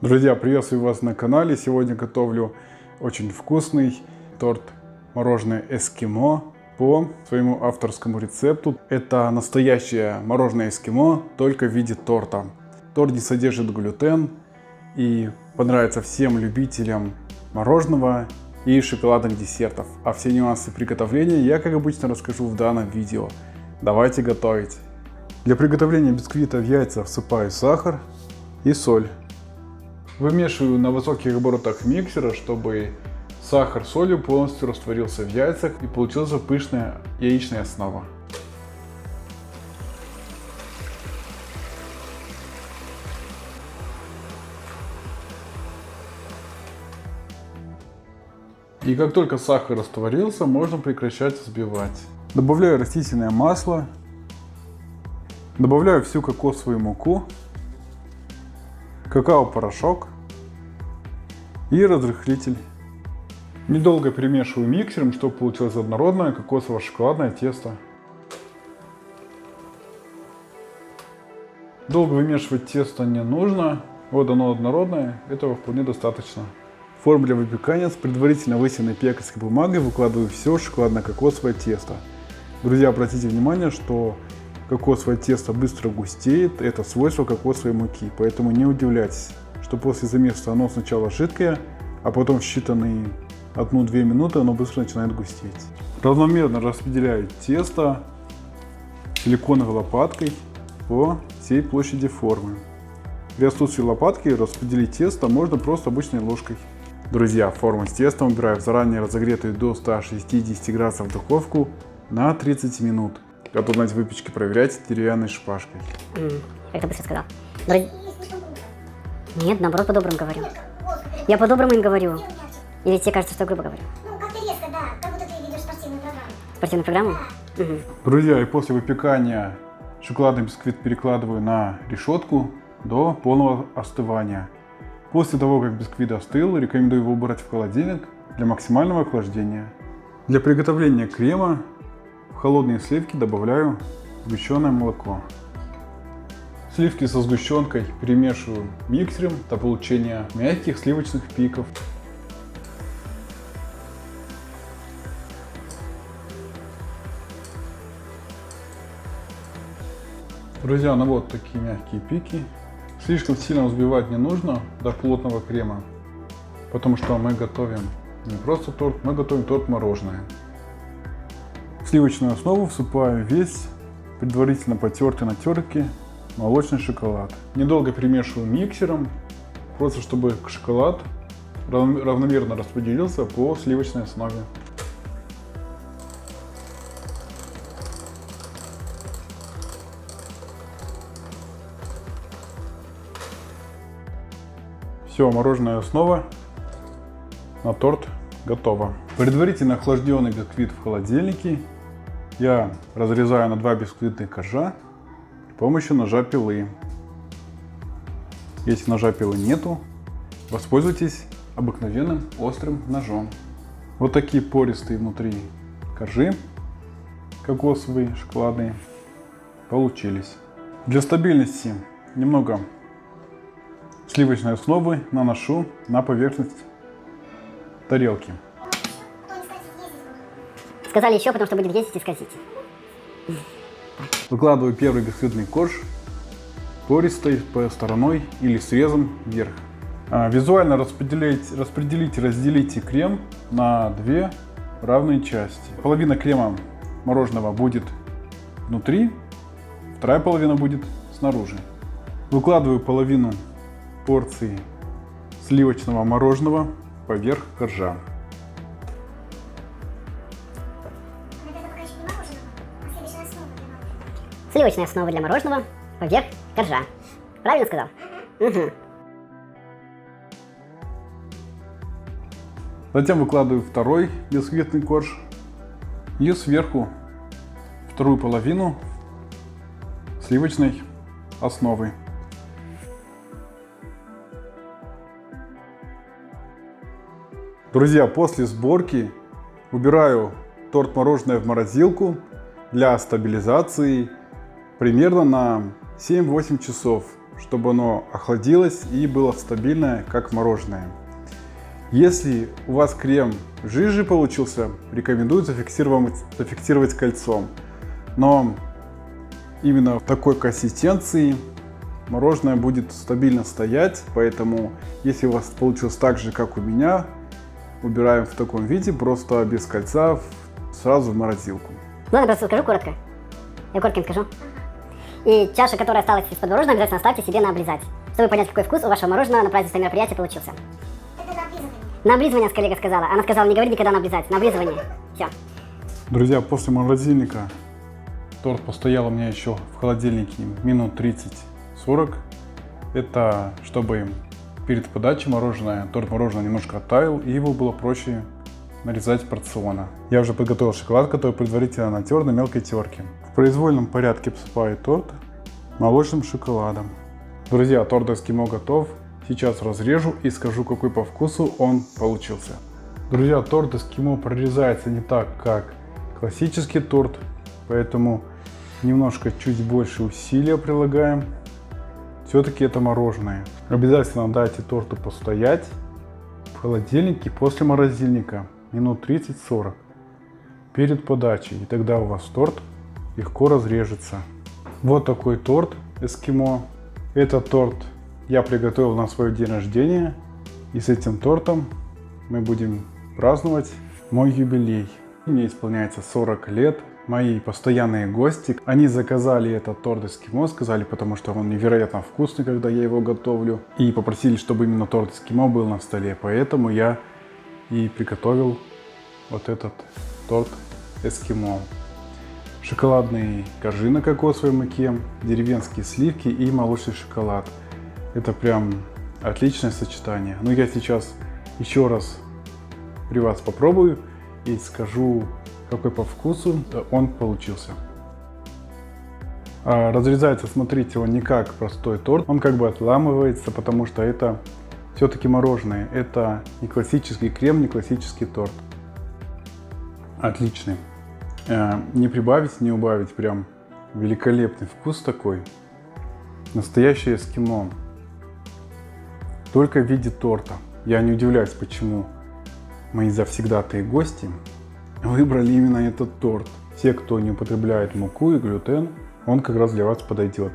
Друзья, приветствую вас на канале. Сегодня готовлю очень вкусный торт мороженое эскимо по своему авторскому рецепту. Это настоящее мороженое эскимо, только в виде торта. Торт не содержит глютен и понравится всем любителям мороженого и шоколадных десертов. А все нюансы приготовления я, как обычно, расскажу в данном видео. Давайте готовить. Для приготовления бисквита в яйца всыпаю сахар и соль. Вымешиваю на высоких оборотах миксера, чтобы сахар с солью полностью растворился в яйцах и получилась пышная яичная основа. И как только сахар растворился, можно прекращать взбивать. Добавляю растительное масло, добавляю всю кокосовую муку, какао-порошок и разрыхлитель. Недолго перемешиваю миксером, чтобы получилось однородное кокосово-шоколадное тесто. Долго вымешивать тесто не нужно. Вот оно однородное, этого вполне достаточно. В форму для выпекания с предварительно высеянной пекарской бумагой выкладываю все шоколадно-кокосовое тесто. Друзья, обратите внимание, что кокосовое тесто быстро густеет, это свойство кокосовой муки, поэтому не удивляйтесь, что после замеса оно сначала жидкое, а потом в считанные 1-2 минуты оно быстро начинает густеть. Равномерно распределяю тесто силиконовой лопаткой по всей площади формы. При отсутствии лопатки распределить тесто можно просто обычной ложкой. Друзья, форму с тестом убираю в заранее разогретую до 160 градусов духовку на 30 минут. Готовность выпечки проверять деревянной шпажкой. Как ты быстро сказал. Нет, наоборот, по-доброму говорю. Я по-доброму им говорю. Или тебе кажется, что я грубо говорю? Ну, как-то резко, да. Как будто ты ведешь спортивную программу. Спортивную программу? Да. Угу. Друзья, и после выпекания шоколадный бисквит перекладываю на решетку до полного остывания. После того, как бисквит остыл, рекомендую его убрать в холодильник для максимального охлаждения. Для приготовления крема в холодные сливки добавляю сгущенное молоко. Сливки со сгущенкой перемешиваю миксером до получения мягких сливочных пиков. Друзья, ну вот такие мягкие пики. Слишком сильно взбивать не нужно до плотного крема, потому что мы готовим не просто торт, мы готовим торт-мороженое. В сливочную основу всыпаю весь предварительно потертый на терке молочный шоколад. Недолго перемешиваю миксером, просто чтобы шоколад равномерно распределился по сливочной основе. Все, мороженая основа на торт готова. Предварительно охлажденный бисквит в холодильнике я разрезаю на 2 бисквитных коржа с помощью ножа пилы. Если ножа пилы нету, воспользуйтесь обыкновенным острым ножом. Вот такие пористые внутри коржи кокосовые, шоколадные получились. Для стабильности немного сливочной основы наношу на поверхность тарелки. Сказали еще, потому что будет ездить и скользить. Выкладываю первый бисквитный корж пористой по стороной или срезом вверх. Визуально разделите крем на 2 равные части. Половина крема мороженого будет внутри, вторая половина будет снаружи. Выкладываю половину порции сливочного мороженого поверх коржа. Сливочная основа для мороженого поверх коржа. Правильно сказал? Угу. Затем выкладываю второй бисквитный корж и сверху вторую половину сливочной основы. Друзья, после сборки убираю торт-мороженое в морозилку для стабилизации примерно на 7-8 часов. чтобы оно охладилось и было стабильное, как мороженое. Если у вас крем жиже получился, рекомендую зафиксировать кольцом. Но именно в такой консистенции мороженое будет стабильно стоять, поэтому если у вас получилось так же, как у меня, убираем в таком виде, просто без кольца, сразу в морозилку. Ладно, просто скажу коротко. Я коротко скажу. И чаша, которая осталась из-под мороженого, обязательно оставьте себе на облизать, чтобы понять, какой вкус у вашего мороженого на праздничном мероприятии получился. Это на облизывание. На облизывание, коллега сказала. Она сказала, не говори никогда на облизать. На облизывание. Все. Друзья, после морозильника торт постоял у меня еще в холодильнике минут 30-40. Это чтобы перед подачей торт мороженого немножко оттаял, и его было проще нарезать порционно. Я уже подготовил шоколад, который предварительно натер на мелкой терке. В произвольном порядке посыпаю торт молочным шоколадом. Друзья, торт эскимо готов. Сейчас разрежу и скажу, какой по вкусу он получился. Друзья, торт эскимо прорезается не так, как классический торт, поэтому немножко чуть больше усилия прилагаем. Все-таки это мороженое. Обязательно дайте торту постоять в холодильнике после морозильника минут 30-40 перед подачей, и тогда у вас торт легко разрежется. Вот такой торт эскимо. Этот торт я приготовил на свой день рождения, и с этим тортом мы будем праздновать мой юбилей. Мне исполняется 40 лет. Мои постоянные гости, они заказали этот торт эскимо, сказали, потому что он невероятно вкусный, когда я его готовлю, и попросили, чтобы именно торт эскимо был на столе, поэтому я и приготовил вот этот торт эскимо. Шоколадные коржи на кокосовой муке, деревенские сливки и молочный шоколад. Это прям отличное сочетание. Но я сейчас еще раз при вас попробую и скажу, какой по вкусу он получился. Разрезается, смотрите, он не как простой торт, он как бы отламывается, потому что это все-таки мороженое. Это не классический крем, не классический торт. Отличный. Не прибавить, не убавить, прям великолепный вкус такой. Настоящее эскимо. Только в виде торта. Я не удивляюсь, почему мои завсегдатые гости выбрали именно этот торт. Те, кто не употребляет муку и глютен, он как раз для вас подойдет.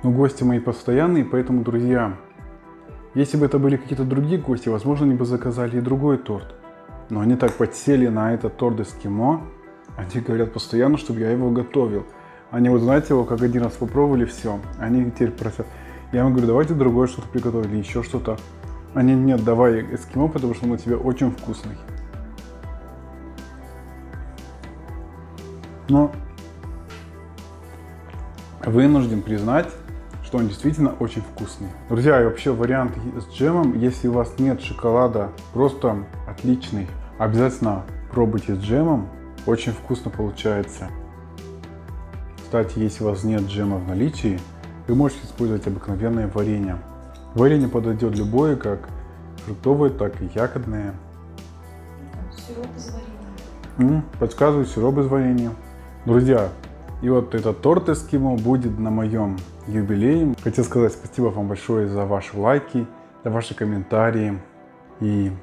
Но гости мои постоянные, поэтому, друзья, если бы это были какие-то другие гости, возможно, они бы заказали и другой торт. Но они так подсели на этот торт эскимо, они говорят постоянно, чтобы я его готовил. Они вот знаете, его как один раз попробовали, все, они теперь просят. Я им говорю, давайте другое что-то приготовили, еще что-то. Они, нет, давай эскимо, потому что он у тебя очень вкусный. Но вынужден признать, что он действительно очень вкусный. Друзья, и вообще вариант с джемом, если у вас нет шоколада, просто отличный. Обязательно пробуйте с джемом, очень вкусно получается. Кстати, если у вас нет джема в наличии, вы можете использовать обыкновенное варенье. Варенье подойдет любое, как фруктовое, так и ягодное. Сироп из варенья. Подсказываю, сироп из варенья. Друзья, и вот этот торт эскимо будет на моем юбилее. Хотел сказать спасибо вам большое за ваши лайки, за ваши комментарии. И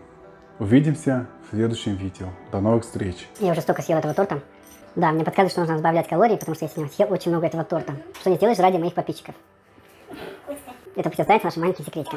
увидимся в следующем видео. До новых встреч. Я уже столько съел этого торта. Да, мне подсказывают, что нужно сбавлять калории, потому что я сегодня съел очень много этого торта. Что не сделаешь ради моих подписчиков. Это представляете наши маленькие секретики.